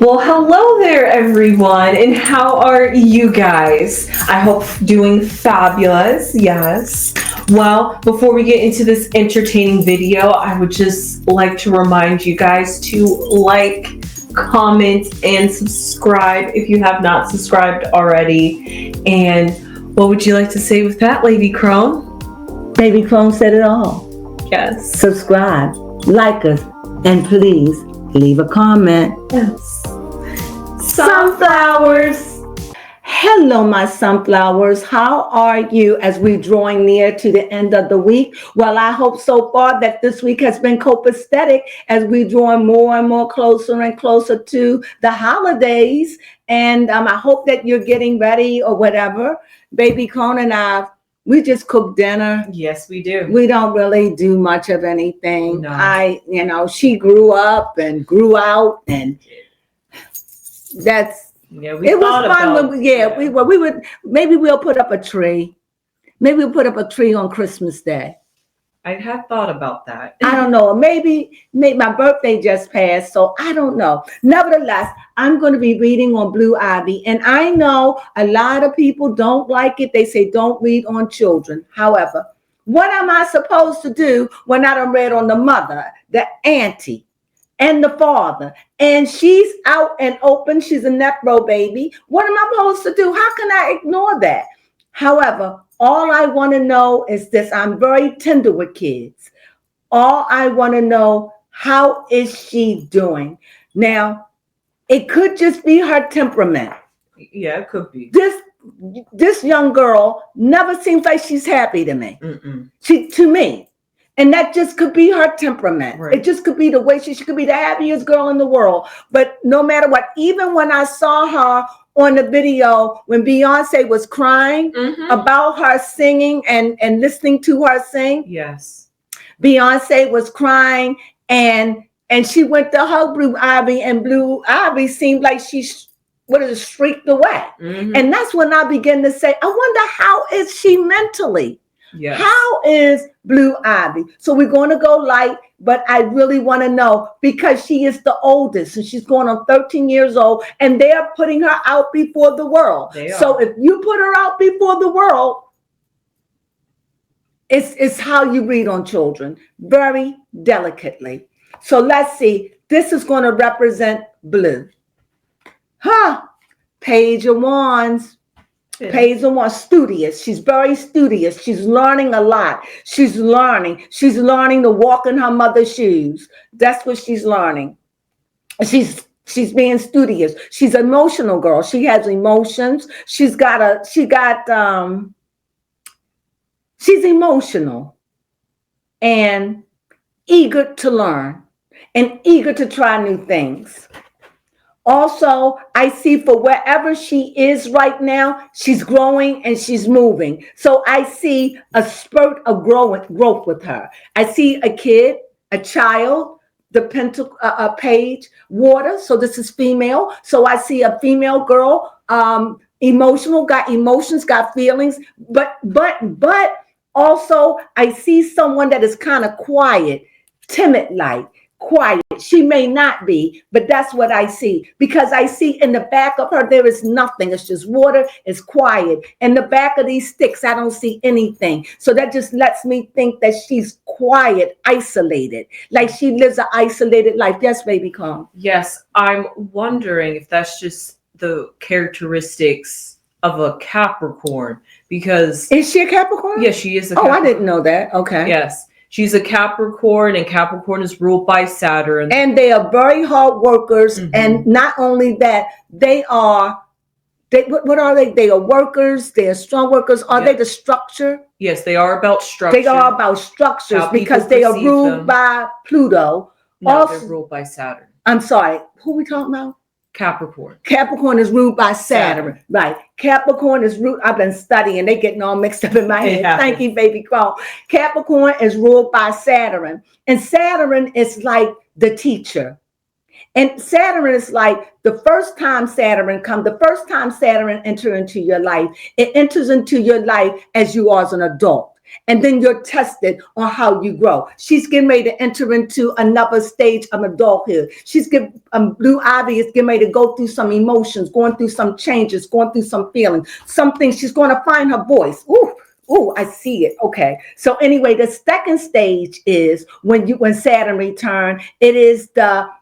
Well, hello there, everyone, and how are you guys? I hope doing fabulous, yes. Well, before we get into this entertaining video, I would just like to remind you guys to like, comment, and subscribe if you have not subscribed already. And what would you like to say with that, Lady Crone? Baby Crone said it all. Yes. Subscribe, like us, and please leave a comment. Yes. Sunflowers. Hello, my sunflowers. How are you as we're drawing near to the end of the week? Well, I hope so far that this week has been copacetic as we're drawing more and more closer and closer to the holidays. And I hope that you're getting ready or whatever. Baby Crone and I, we just cook dinner. Yes, we do. We don't really do much of anything. No. She grew up and grew out, and that's it was fun when we would maybe we'll put up a tree. Maybe we'll put up a tree on Christmas Day. I had thought about that. I don't know. Maybe my birthday just passed, so I don't know. Nevertheless, I'm going to be reading on Blue Ivy, and I know a lot of people don't like it. They say don't read on children. However, what am I supposed to do when I done read on the mother, the auntie, and the father, and she's out and open? She's a Nepro baby. What am I supposed to do? How can I ignore that? However, all I want to know is this. I'm very tender with kids. All I want to know, how is she doing? Now, it could just be her temperament. Yeah, it could be. This young girl never seems like she's happy to me. To me. And that just could be her temperament. Right. It just could be the way she could be the happiest girl in the world. But no matter what, even when I saw her on the video when Beyonce was crying about her singing and listening to her sing. Yes. Beyonce was crying and she went to hug Blue Ivy, and Blue Ivy seemed like she streaked away. And that's when I began to say, I wonder, how is she mentally? Yes. How is Blue Ivy? So we're going to go light, but I really want to know, because she is the oldest and she's going on 13 years old, and they are putting her out before the world. So if you put her out before the world, it's how you read on children, very delicately. So let's see. This is going to represent Blue. Page of Wands. Page of Wands, studious. She's very studious. She's learning a lot. She's learning to walk in her mother's shoes. That's what she's learning. She's being studious. She's an emotional girl. She has emotions. She's emotional and eager to learn and eager to try new things. Also, I see for wherever she is right now, she's growing and she's moving. So I see a spurt of growth with her. I see a kid, a child, the page, water. So this is female. So I see a female girl, emotional, got emotions, got feelings. But also I see someone that is kind of quiet, timid-like. Quiet. She may not be, but that's what I see, because I see in the back of her there is nothing. It's just water. It's quiet. In the back of these sticks, I don't see anything. So that just lets me think that she's quiet, isolated, like she lives an isolated life. Yes, baby, calm. Yes, I'm wondering if that's just the characteristics of a Capricorn, because is she a Capricorn? Yes, she is a Capricorn. I didn't know that. Okay. Yes. She's a Capricorn, and Capricorn is ruled by Saturn. And they are very hard workers. And not only that, what are they? They are workers. They are strong workers. Are they the structure? Yes, they are about structure. They are about structures because they are ruled by Pluto. No, also, they're ruled by Saturn. I'm sorry. Who are we talking about? Capricorn. Capricorn is ruled by Saturn. Right. Capricorn is ruled. I've been studying. They getting all mixed up in my head. Yeah. Thank you, baby Crone. Capricorn is ruled by Saturn. And Saturn is like the teacher. And Saturn is like the first time Saturn enters into your life, it enters into your life as you are as an adult. And then you're tested on how you grow. She's getting ready to enter into another stage of adulthood. Blue Ivy is getting ready to go through some emotions, going through some changes, going through some feelings, something. She's going to find her voice. Ooh, I see it. Okay. So anyway, the second stage is when Saturn return. It is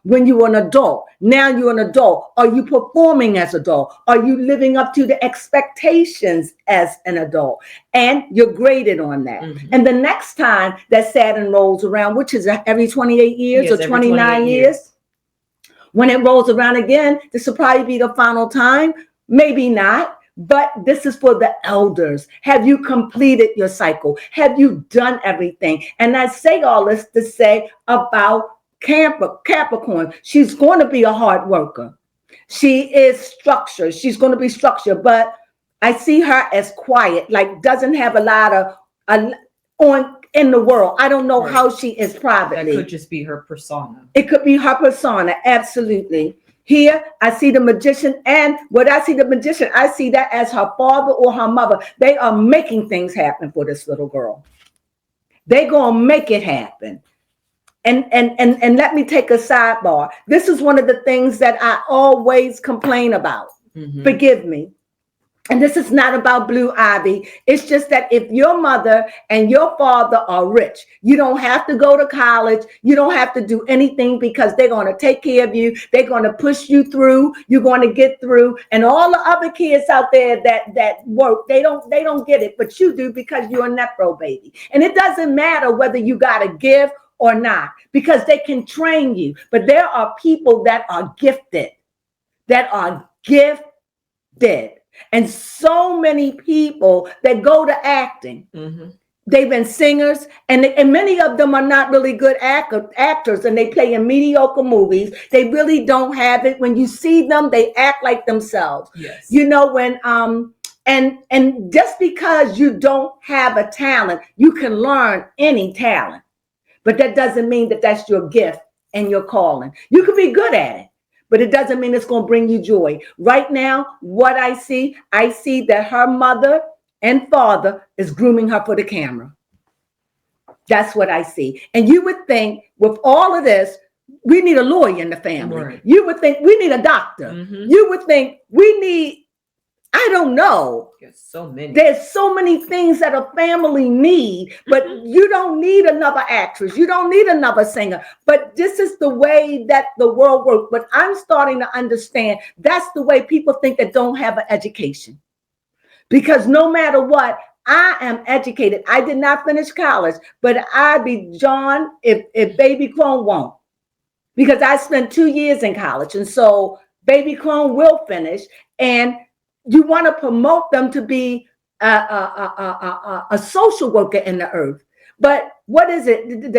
when you're an adult. Now you're an adult. Are you performing as an adult? Are you living up to the expectations as an adult? And you're graded on that. Mm-hmm. And the next time that Saturn rolls around, which is every 28 years, yes, or 29 years, when it rolls around again, this will probably be the final time. Maybe not. But this is for the elders. Have you completed your cycle? Have you done everything? And I say all this to say about Capricorn. She's going to be a hard worker. She is structured. She's going to be structured. But I see her as quiet, like doesn't have a lot of in the world. I don't know how she is privately. That could just be her persona. It could be her persona. Absolutely. Here, I see the magician, and what I see the magician, I see that as her father or her mother. They are making things happen for this little girl. They're going to make it happen. And let me take a sidebar. This is one of the things that I always complain about. Mm-hmm. Forgive me. And this is not about Blue Ivy. It's just that if your mother and your father are rich, you don't have to go to college. You don't have to do anything because they're going to take care of you. They're going to push you through. You're going to get through. And all the other kids out there that work, they don't get it, but you do because you're a Nepo baby. And it doesn't matter whether you got a gift or not because they can train you. But there are people that are gifted, And so many people that go to acting, mm-hmm. They've been singers, and many of them are not really good actors, and they play in mediocre movies. They really don't have it. When you see them, they act like themselves. Yes. You know, when and just because you don't have a talent, you can learn any talent, but that doesn't mean that that's your gift and your calling. You can be good at it, but it doesn't mean it's going to bring you joy. Right now, what I see that her mother and father is grooming her for the camera. That's what I see. And you would think with all of this, we need a lawyer in the family. Right. You would think we need a doctor. Mm-hmm. You would think we need, I don't know. There's so many things that a family need, but mm-hmm. You don't need another actress. You don't need another singer. But this is the way that the world works. But I'm starting to understand that's the way people think that don't have an education. Because no matter what, I am educated. I did not finish college, but I'd be John if Baby Crone won't. Because I spent 2 years in college. And so Baby Crone will finish. And you want to promote them to be a social worker in the earth. But what is it?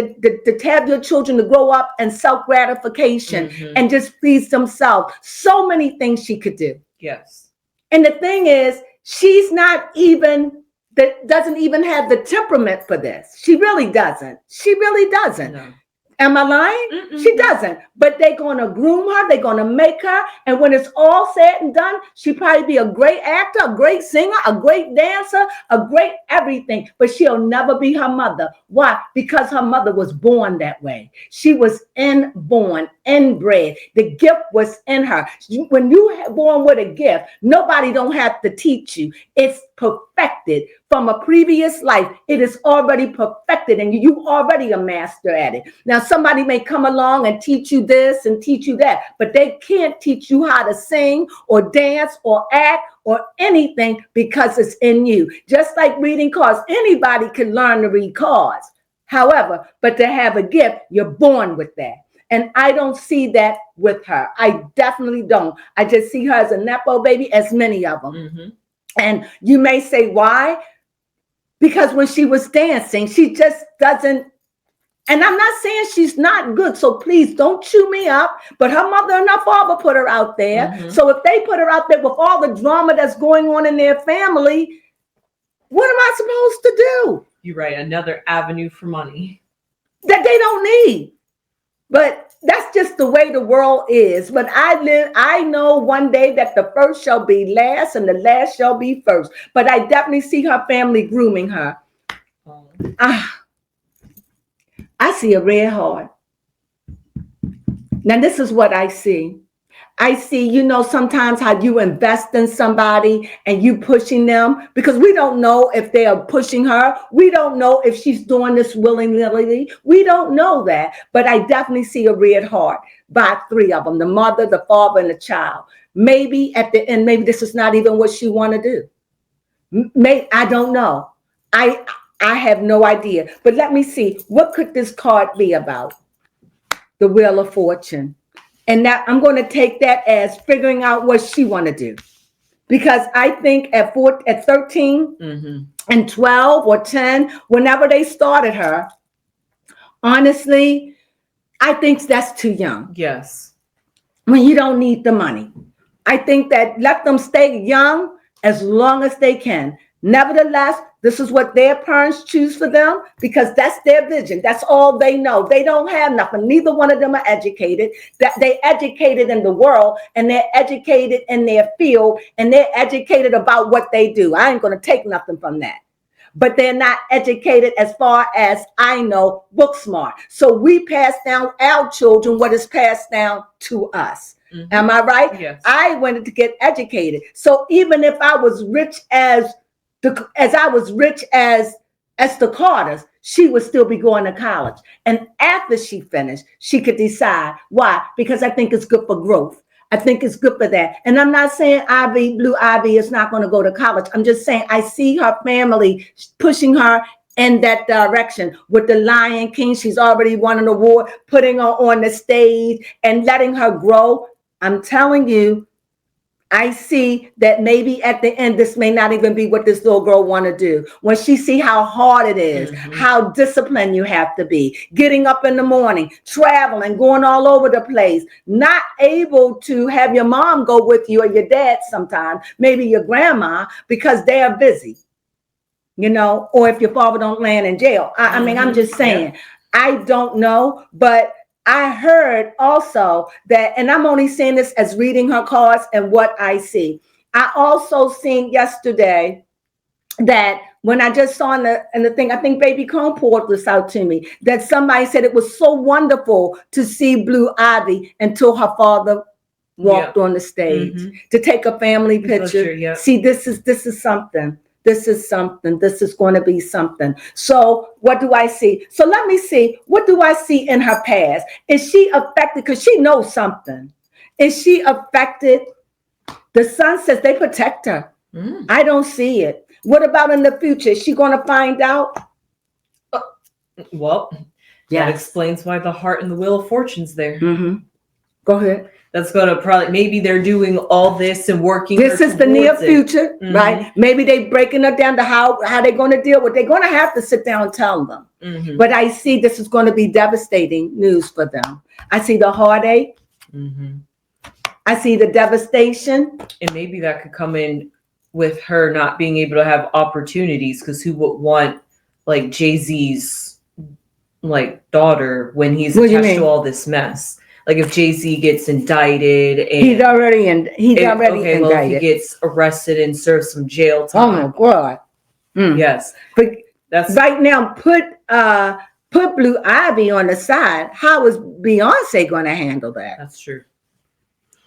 To have your children to grow up and self-gratification mm-hmm. and just please themselves. So many things she could do. Yes. And the thing is, she's not even, that doesn't even have the temperament for this. She really doesn't. No. Am I lying? Mm-mm. She doesn't. But they're going to groom her. They're going to make her. And when it's all said and done, she'll probably be a great actor, a great singer, a great dancer, a great everything. But she'll never be her mother. Why? Because her mother was born that way. She was inborn, inbred. The gift was in her. When you are born with a gift, nobody don't have to teach you. It's perfected from a previous life. It is already perfected and you already a master at it. Now, somebody may come along and teach you this and teach you that, but they can't teach you how to sing or dance or act or anything because it's in you. Just like reading cards, anybody can learn to read cards. However, but to have a gift, you're born with that. And I don't see that with her. I definitely don't. I just see her as a Nepo baby, as many of them. Mm-hmm. And you may say, why? Because when she was dancing, she just doesn't, and I'm not saying she's not good, so please don't chew me up, but her mother and her father put her out there. Mm-hmm. So if they put her out there with all the drama that's going on in their family, what am I supposed to do? You're right, another avenue for money. That they don't need. But that's just the way the world is. But I know one day that the first shall be last and the last shall be first. But I definitely see her family grooming her. Oh, I see a red heart. Now, this is what I see. I see, sometimes how you invest in somebody and you pushing them, because we don't know if they are pushing her. We don't know if she's doing this willingly. We don't know that. But I definitely see a red heart by three of them, the mother, the father, and the child. Maybe at the end, maybe this is not even what she want to do. I don't know. I have no idea. But let me see. What could this card be about? The Wheel of Fortune. And now I'm going to take that as figuring out what she want to do. Because I think at 13 and 12 or 10, whenever they started her, honestly, I think that's too young. Yes. When you don't need the money. I think that let them stay young as long as they can. Nevertheless, this is what their parents choose for them because that's their vision. That's all they know. They don't have nothing. Neither one of them are educated. That they educated in the world and they're educated in their field and they're educated about what they do. I ain't going to take nothing from that. But they're not educated as far as I know, book smart. So we pass down our children what is passed down to us. Am I right? Yes. I wanted to get educated. So even if I was rich as the Carters, she would still be going to college. And after she finished, she could decide. Why? Because I think it's good for growth. I think it's good for that. And I'm not saying Blue Ivy is not going to go to college. I'm just saying I see her family pushing her in that direction. With the Lion King, she's already won an award, putting her on the stage and letting her grow. I'm telling you, I see that maybe at the end, this may not even be what this little girl want to do. When she see how hard it is, how disciplined you have to be, getting up in the morning, traveling, going all over the place, not able to have your mom go with you or your dad sometimes, maybe your grandma, because they are busy, or if your father don't land in jail. I mean, I'm just saying, I don't know, but I heard also that, and I'm only saying this as reading her cards and what I see. I also seen yesterday that when I just saw in the thing, I think Baby Crone poured this out to me, that somebody said it was so wonderful to see Blue Ivy until her father walked on the stage to take a family picture. See, this is something. This is something. This is going to be something. So what do I see? So let me see. What do I see in her past? Is she affected? Because she knows something. Is she affected? The sun says they protect her. I don't see it. What about in the future? Is she going to find out? Well, that explains why the heart and the Wheel of Fortune's there. Go ahead. That's going to probably, maybe they're doing all this and working. This is the near future, right? Maybe they breaking it down to how they're going to deal with. They're going to have to sit down and tell them. But I see this is going to be devastating news for them. I see the heartache. I see the devastation. And maybe that could come in with her not being able to have opportunities, because who would want like Jay-Z's like daughter when he's attached to all this mess? Like if Jay-Z gets indicted and he's already indicted. Well, if he gets arrested and serves some jail time. Oh my God. Yes. But that's right now, put Blue Ivy on the side. How is Beyonce going to handle that? That's true.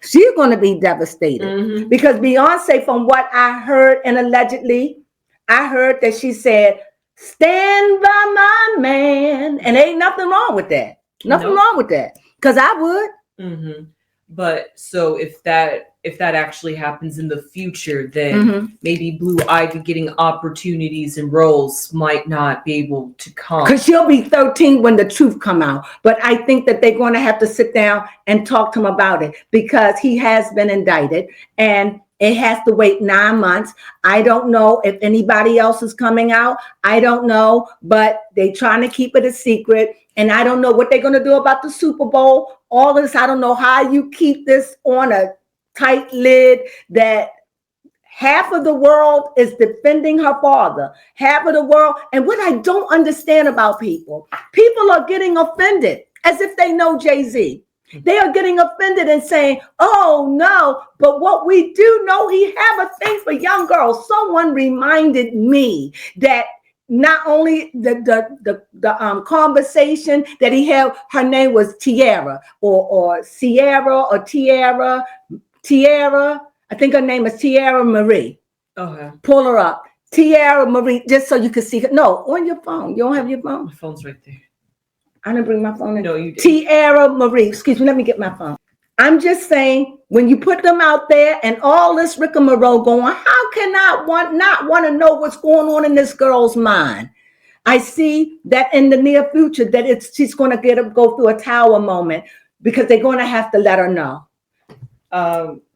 She's going to be devastated because Beyonce, from what I heard and allegedly, I heard that she said, "Stand by my man," and ain't nothing wrong with that. Nothing wrong with that. Because I would. But so if that actually happens in the future, then maybe Blue Ivy getting opportunities and roles might not be able to come. Because she'll be 13 when the truth come out. But I think that they're going to have to sit down and talk to him about it because he has been indicted and it has to wait 9 months. I don't know if anybody else is coming out. I don't know, but they're trying to keep it a secret. And I don't know what they're going to do about the Super Bowl. All of this, I don't know how you keep this on a tight lid that half of the world is defending her father. Half of the world. And what I don't understand about people are getting offended as if they know Jay-Z. They are getting offended and saying, "Oh no, but what we do know, he have a thing for young girls." Someone reminded me that not only the conversation that he had, her name was Tiara or Sierra or Tiara. I think her name is Tiara Marie. Okay. Pull her up. Tiara Marie, just so you can see her. No, on your phone. You don't have your phone? My phone's right there. I didn't bring my phone in. No, you didn't. Tiara Marie. Excuse me, let me get my phone. I'm just saying, when you put them out there and all this rigmarole going, how can I not want to know what's going on in this girl's mind? I see that in the near future that she's going to go through a tower moment because they're going to have to let her know.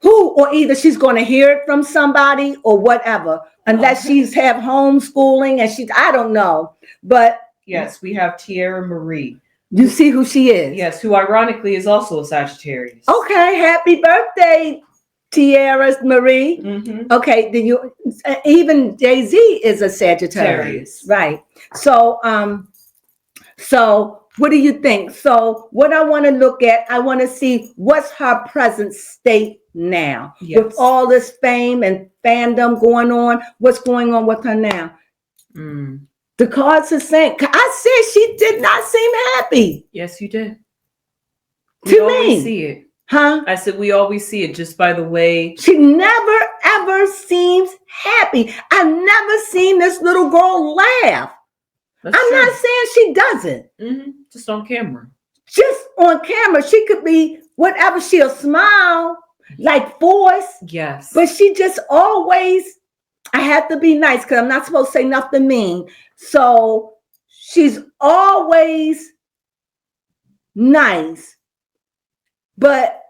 Who, or either she's going to hear it from somebody or whatever, unless she's have homeschooling and I don't know. But yes, we have Tiara Marie. You see who she is? Yes, who ironically is also a Sagittarius. Okay, happy birthday, Tiara Marie. Mm-hmm. Okay, then even Jay-Z is a Sagittarius, right? So, so what do you think? So, what I want to look at, I want to see what's her present state now with all this fame and fandom going on. What's going on with her now? The cards are saying, I said she did not seem happy. Yes, you did. We always see it. Huh? I said we always see it just by the way. She never, ever seems happy. I've never seen this little girl laugh. I'm not saying she doesn't. Mm-hmm. Just on camera. Just on camera. She could be whatever. She'll smile like force. Yes. But she just always, I have to be nice because I'm not supposed to say nothing mean. So she's always nice. But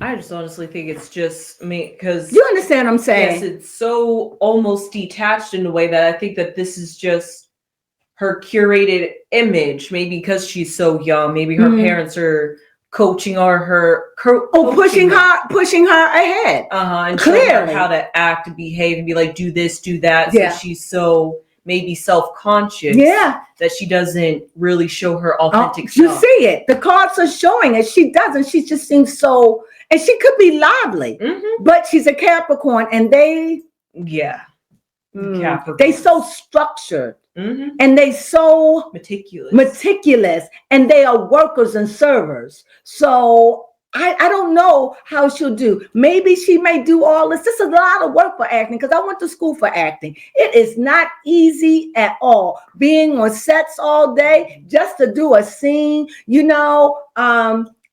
I just honestly think it's just me because you understand what I'm saying? Yes, it's so almost detached in a way that I think that this is just her curated image. Maybe because she's so young, maybe her parents are coaching pushing her ahead. Clearly, and showing her how to act and behave and be like, do this, do that. Yeah. So she's so maybe self-conscious. Yeah. That she doesn't really show her authentic self. You see it. The cards are showing it. She doesn't. She just seems so, and she could be lively, but she's a Capricorn, and they so structured, and they so meticulous, and they are workers and servers. So I don't know how she'll do. Maybe she may do all this. This is a lot of work for acting because I went to school for acting. It is not easy at all. Being on sets all day just to do a scene,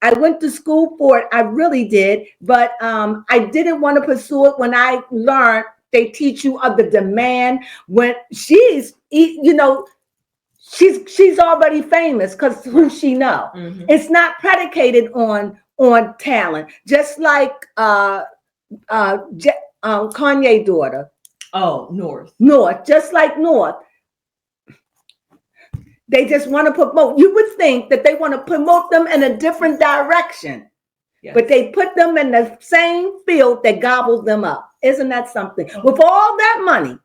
I went to school for it. I really did. But I didn't want to pursue it when I learned they teach you of the demand when she's already famous because who she know. It's not predicated on talent, just like Kanye daughter. Oh, North, just like North. They just want to promote. You would think that they want to promote them in a different direction, but they put them in the same field that gobbles them up. Isn't that something? With all that money,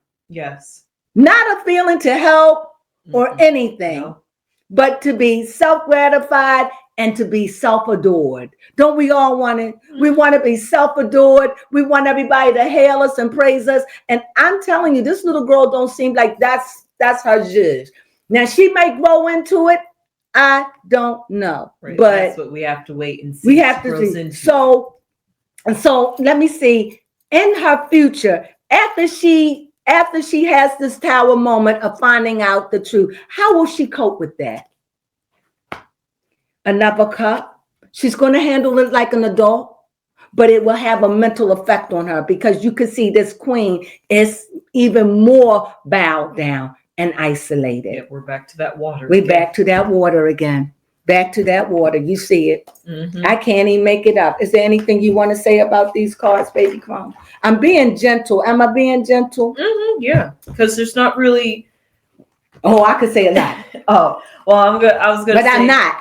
not a feeling to help or anything, but to be self-gratified and to be self-adored. Don't we all want it? We want to be self-adored. We want everybody to hail us and praise us. And I'm telling you, this little girl don't seem like that's her judge. Now, she may grow into it. I don't know. Right. But that's what we have to wait and see. We have to see. So let me see. In her future, after she has this tower moment of finding out the truth, how will she cope with that? Another cup. She's going to handle it like an adult, but it will have a mental effect on her because you can see this queen is even more bowed down and isolated. Yeah, we're back to that water. We're back to that water again. Back to that water. You see it. I can't even make it up. Is there anything you want to say about these cards, baby Crone? I'm being gentle. Am I being gentle? Yeah, because there's not really. Oh, I could say a lot. Oh, well, I was gonna. But say,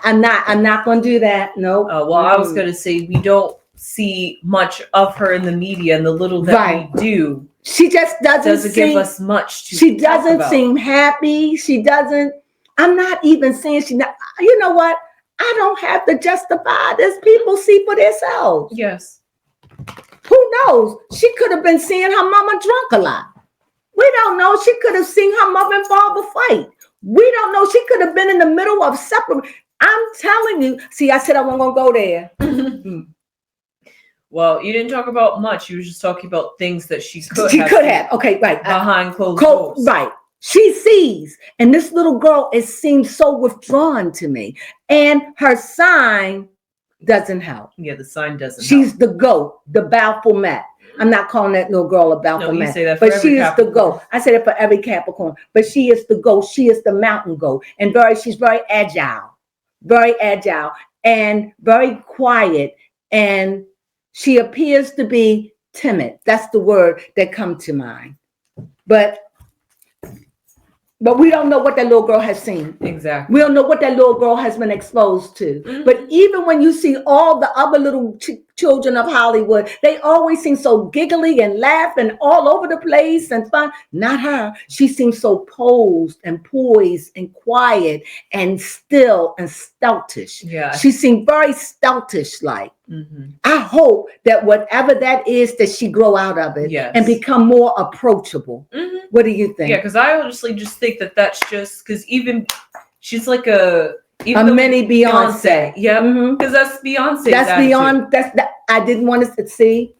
I'm not gonna do that. No. Oh, well, I was gonna say we don't see much of her in the media, and the little that we do, she just doesn't give us much. She doesn't seem happy. She doesn't. I'm not even saying she not. You know what? I don't have to justify this. People see for themselves. Yes. Who knows? She could have been seeing her mama drunk a lot. We don't know. She could have seen her mother and father fight. We don't know. She could have been in the middle of separate. I'm telling you. See, I said I wasn't gonna go there. Well, you didn't talk about much. You were just talking about things that she could have. Okay, right. Behind closed doors. Right. She sees. And this little girl, it seems so withdrawn to me. And her sign doesn't help. Yeah, the sign doesn't She's help. the goat, the Baphomet. I'm not calling that little girl a Baphomet. No, you say that for but every she is Capricorn. the goat. I said it for every Capricorn. But she is the goat. She is the mountain goat. And she's very agile. Very agile. And very quiet. And she appears to be timid. That's the word that comes to mind. But we don't know what that little girl has seen. Exactly. We don't know what that little girl has been exposed to. Mm-hmm. But even when you see all the other little children of Hollywood, they always seem so giggly and laughing all over the place and fun. Not her. She seems so posed and poised and quiet and still and stoutish. Yeah. She seemed very stoutish-like. Mm-hmm. I hope that whatever that is, that she grow out of it and become more approachable. Mm-hmm. What do you think? Yeah, because I honestly just think that that's just because even she's like a mini Beyonce. Yeah, because that's Beyonce. That's beyond. I didn't want to see.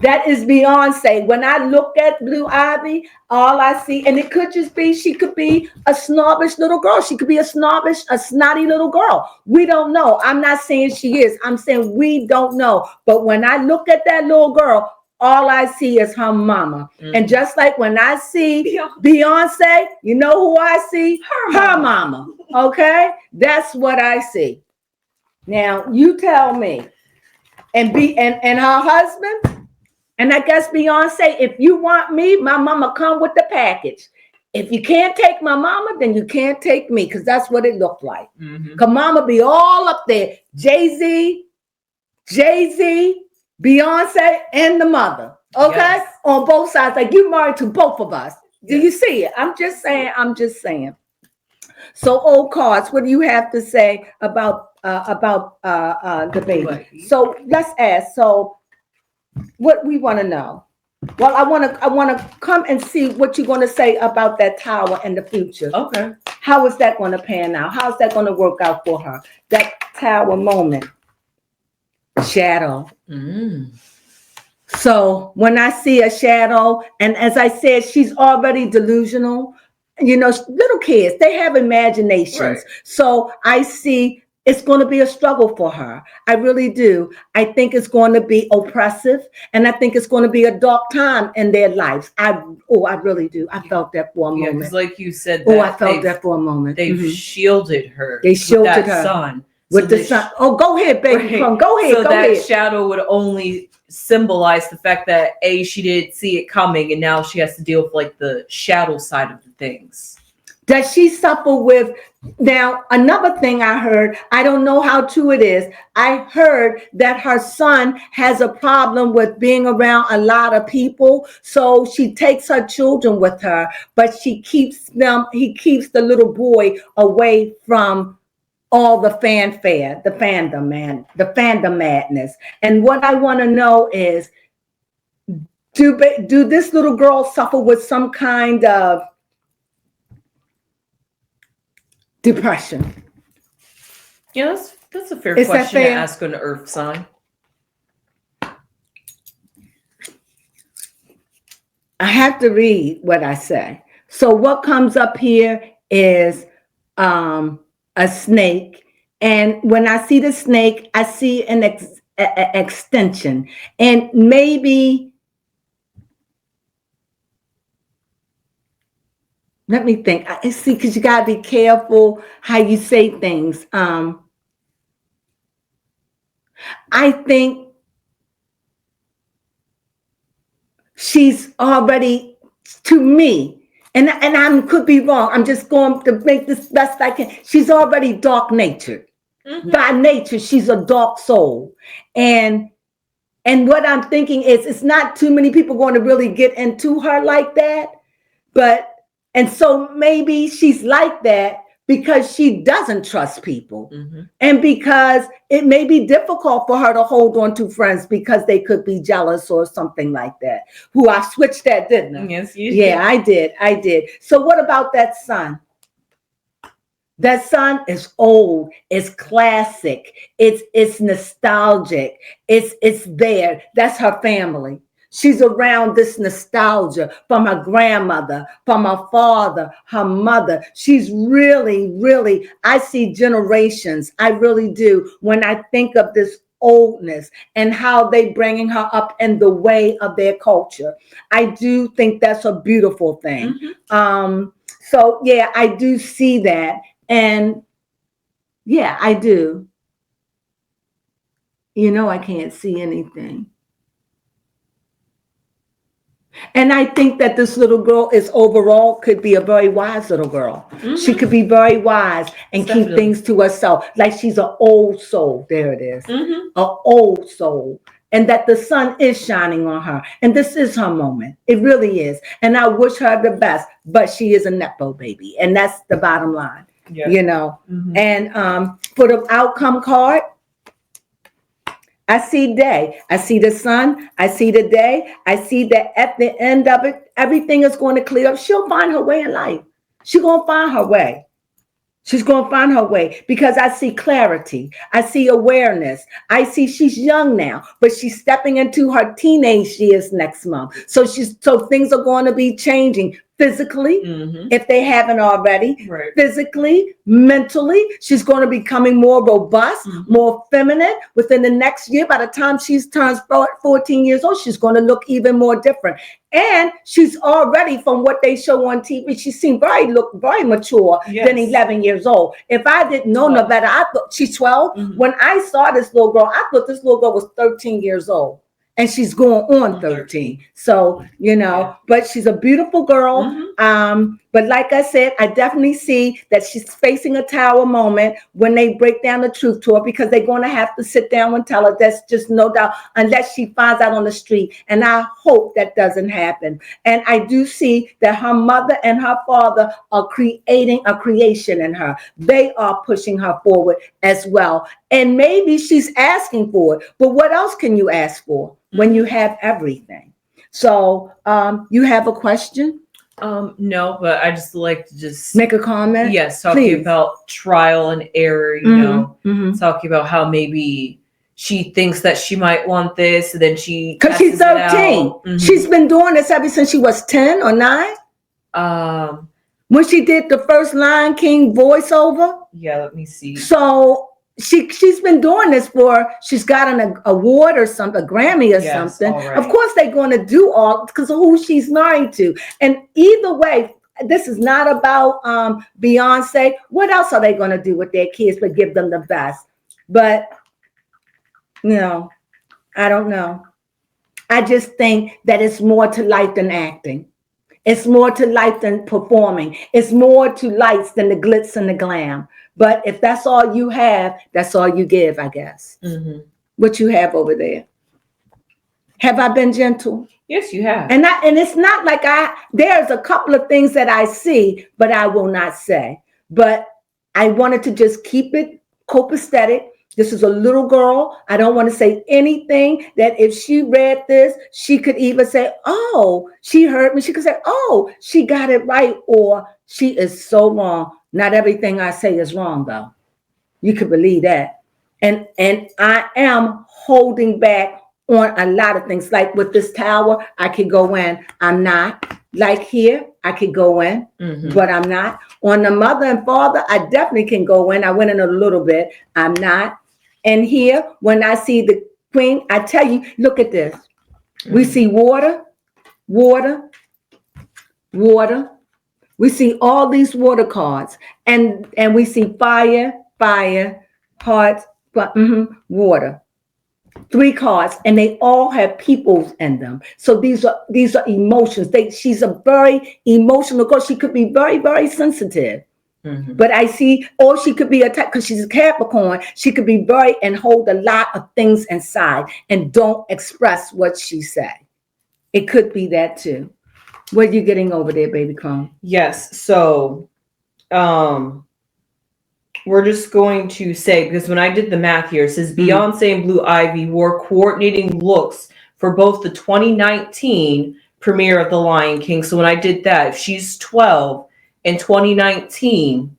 That is Beyonce. When I look at Blue Ivy, all I see, and it could just be, she could be a snobbish little girl. She could be a snotty little girl. We don't know. I'm not saying she is. I'm saying we don't know. But when I look at that little girl, all I see is her mama. Mm-hmm. And just like when I see Beyonce, you know who I see? Her mama. Okay? That's what I see. Now, you tell me. And her husband, and I guess Beyonce, if you want me, my mama come with the package. If you can't take my mama, then you can't take me, because that's what it looked like. Because mama be all up there. Jay-Z, Beyonce, and the mother. Okay? Yes. On both sides. Like you married to both of us. Do you see it? I'm just saying. So, old cards, what do you have to say about the baby? So let's ask. So what we want to know. Well, I want to come and see what you're going to say about that tower in the future. Okay. How is that going to pan out? How's that going to work out for her? That tower moment. Shadow. So when I see a shadow, and as I said, she's already delusional. You know, little kids, they have imaginations. Right. So I see it's going to be a struggle for her. I really do. I think it's going to be oppressive, and I think it's going to be a dark time in their lives. I really do. I felt that for a moment. Because like you said, I felt that for a moment. They've shielded her. They shielded her. Sun. With the sun. Oh, go ahead, baby. Right. Go ahead. So that shadow would only symbolize the fact that she didn't see it coming, and now she has to deal with like the shadow side of the things. Does she suffer with? Now, another thing I heard, I don't know how true it is. I heard that her son has a problem with being around a lot of people. So she takes her children with her, but he keeps the little boy away from all the fanfare, the fandom madness. And what I want to know is, do this little girl suffer with some kind of depression? Yeah, that's a fair question to ask an earth sign. I have to read what I say. So what comes up here is a snake. And when I see the snake, I see an extension. And maybe, let me think. I see, because you got to be careful how you say things. I think she's already, to me, and I could be wrong. I'm just going to make this best I can. She's already dark-natured. By nature, she's a dark soul. And what I'm thinking is, it's not too many people going to really get into her like that. And so maybe she's like that, because she doesn't trust people. Mm-hmm. And because it may be difficult for her to hold on to friends because they could be jealous or something like that. Who I switched that, didn't I? Yes, you did. Yeah, I did. So what about that son? That son is old, it's classic, it's nostalgic, it's there. That's her family. She's around this nostalgia from her grandmother, from her father, her mother. She's really, I see generations. I really do. When I think of this oldness and how they bringing her up in the way of their culture, I do think that's a beautiful thing. Mm-hmm. So yeah, I do see that. And yeah, I do. I can't see anything. And I think that this little girl is overall could be a very wise little girl. Mm-hmm. She could be very wise and keep things to herself. Like she's an old soul. There it is. Mm-hmm. An old soul. And that the sun is shining on her. And this is her moment. It really is. And I wish her the best. But she is a Nepo baby. And that's the bottom line. Yeah. Mm-hmm. And for the outcome card, I see day. I see the sun. I see the day. I see that at the end of it, everything is going to clear up. She'll find her way in life. She's going to find her way. She's going to find her way because I see clarity. I see awareness. I see she's young now, but she's stepping into her teenage years next month. So things are going to be changing physically, mm-hmm. if they haven't already, right. Physically, mentally. She's going to be becoming more robust, mm-hmm. more feminine within the next year. By the time she turns 14 years old, she's going to look even more different. And she's already, from what they show on TV, she seemed look very mature, yes. than 11 years old. If I didn't know no better, I thought she's 12. Mm-hmm. When I saw this little girl, I thought this little girl was 13 years old. And she's going on 13. So, yeah. But she's a beautiful girl. Mm-hmm. But like I said, I definitely see that she's facing a tower moment when they break down the truth to her, because they're going to have to sit down and tell her. That's just no doubt, unless she finds out on the street. And I hope that doesn't happen. And I do see that her mother and her father are creating a creation in her. They are pushing her forward as well. And maybe she's asking for it. But what else can you ask for when you have everything? So you have a question? No, but I just like to make a comment. Yes, talking about trial and error, mm-hmm. Talking about how maybe she thinks that she might want this, and then because she's 13. Mm-hmm. She's been doing this ever since she was 10 or 9. When she did the first Lion King voiceover. Yeah, let me see. So she's been doing this she's got an award or something, a Grammy or something. Right. Of course they're going to do all because of who she's married to. And either way, this is not about Beyonce. What else are they going to do with their kids but give them the best? But I don't know. I just think that it's more to life than acting. It's more to life than performing. It's more to life than the glitz and the glam. But if that's all you have, that's all you give, I guess. Mm-hmm. What you have over there. Have I been gentle? Yes, you have. And it's not like there's a couple of things that I see, but I will not say. But I wanted to just keep it copacetic. This is a little girl. I don't want to say anything that if she read this, she could even say, oh, she heard me. She could say, oh, she got it right, or she is so wrong. Not everything I say is wrong, though. You could believe that. And I am holding back on a lot of things. Like with this tower, I could go in. I'm not. Like here, I could go in, mm-hmm. but I'm not. On the mother and father, I definitely can go in. I went in a little bit. I'm not. And here, when I see the queen, I tell you, look at this. Mm-hmm. We see water. We see all these water cards, and we see fire, hearts, water. 3 cards, and they all have peoples in them. So these are emotions. She's a very emotional girl. She could be very, very sensitive. Mm-hmm. But I see, or she could be attacked because she's a Capricorn. She could be very and hold a lot of things inside and don't express what she say. It could be that too. What are you getting over there, baby Crone? Yes. So, we're just going to say, because when I did the math here, it says Beyonce and Blue Ivy wore coordinating looks for both the 2019 premiere of The Lion King. So when I did that, if she's 12 in 2019,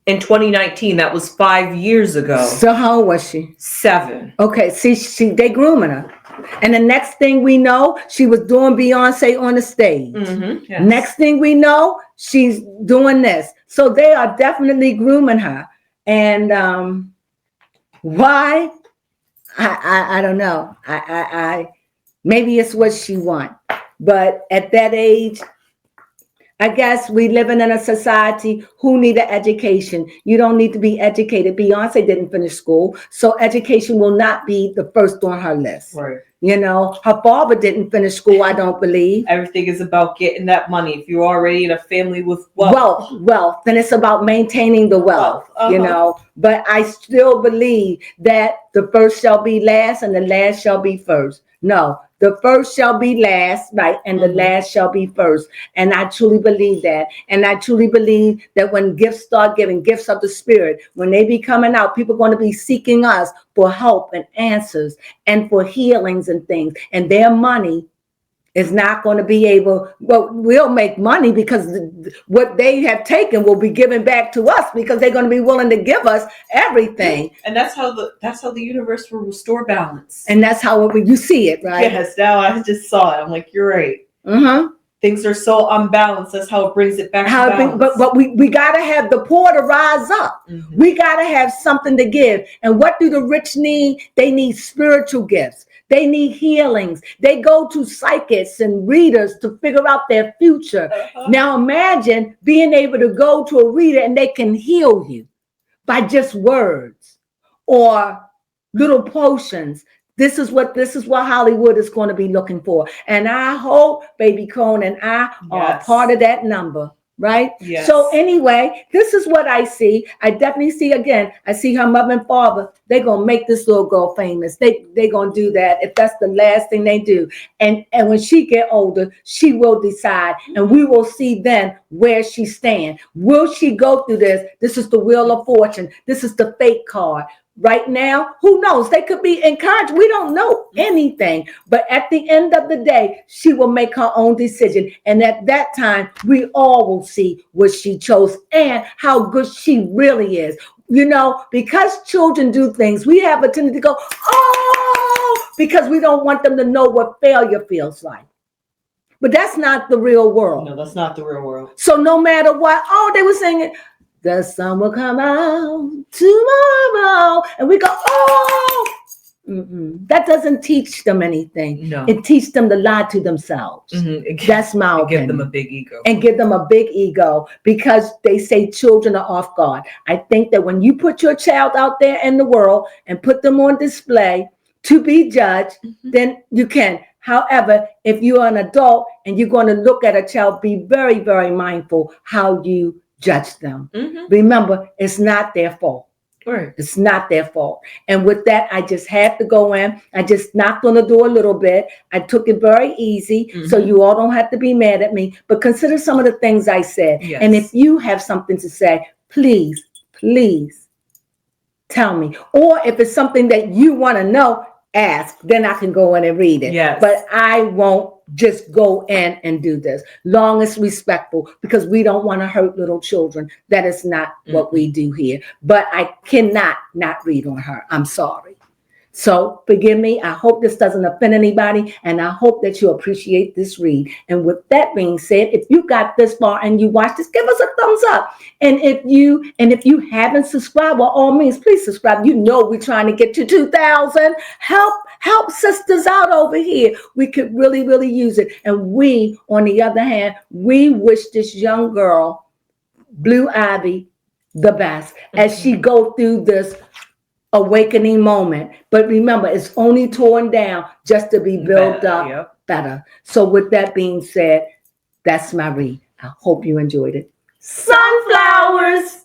that was 5 years ago. So how old was she? 7. Okay, see, they grooming her. And the next thing we know, she was doing Beyonce on the stage. Mm-hmm, yes. Next thing we know, she's doing this. So they are definitely grooming her. And why? I don't know. I maybe it's what she wants. But at that age, I guess we living in a society who need an education. You don't need to be educated. Beyonce didn't finish school, so education will not be the first on her list. Right. You know, her father didn't finish school, I don't believe. Everything is about getting that money. If you're already in a family with wealth, then it's about maintaining the wealth, you know. But I still believe that the first shall be last and the last shall be first. No, the first shall be last, right? And the last shall be first. And I truly believe that. And I truly believe that when gifts start giving, gifts of the Spirit, when they be coming out, people are going to be seeking us for help and answers and for healings and things. And their money is not going to be able, well, we'll make money because what they have taken will be given back to us because they're going to be willing to give us everything. And that's how the universe will restore balance. And that's how you see it, right? Yes, now I just saw it. I'm like, you're right. Things are so unbalanced. That's how it brings it back to balance. But we got to have the poor to rise up. We got to have something to give. And what do the rich need? They need spiritual gifts. They need healings. They go to psychics and readers to figure out their future. Now imagine being able to go to a reader and they can heal you by just words or little potions. This is what Hollywood is going to be looking for. And I hope Baby Crone and I are part of that number. Right? Yes. So anyway, this is what I see. I definitely see, again, I see her mother and father. They're going to make this little girl famous. They're going to do that if that's the last thing they do. And when she get older, she will decide. And we will see then where she stands. Will she go through this? This is the Wheel of Fortune. This is the fate card. Right now, who knows? They could be encouraged. We don't know anything. But at the end of the day, she will make her own decision. And at that time, we all will see what she chose and how good she really is. You know, because children do things, we have a tendency to go, oh, because we don't want them to know what failure feels like. But that's not the real world. No, that's not the real world. So no matter what, they were singing, the sun will come out tomorrow. And we go, that doesn't teach them anything. No. It teaches them to lie to themselves. That's my opinion. Give them a big ego. And give them a big ego because they say children are off guard. I think that when you put your child out there in the world and put them on display to be judged, then you can. However, if you're an adult and you're going to look at a child, be very, very mindful how you judge them. Remember, it's not their fault. Right. It's not their fault. And with that, I just had to go in. I just knocked on the door a little bit. I took it very easy, so you all don't have to be mad at me. But consider some of the things I said. Yes. And if you have something to say, please tell me. Or if it's something that you want to know, ask. Then I can go in and read it. Yes. But I won't just go in and do this. Long as respectful, because we don't want to hurt little children. That is not what we do here. But I cannot not read on her. I'm sorry. So forgive me. I hope this doesn't offend anybody, and I hope that you appreciate this read. And with that being said, if you got this far and you watched this, give us a thumbs up. And if you haven't subscribed, by all means, please subscribe. You know we're trying to get to 2,000. Help sisters out over here. We could really, really use it. And we, on the other hand, we wish this young girl, Blue Ivy, the best as she go through this awakening moment. But remember, it's only torn down just to be built up better. So with that being said, that's my read. I hope you enjoyed it. Sunflowers.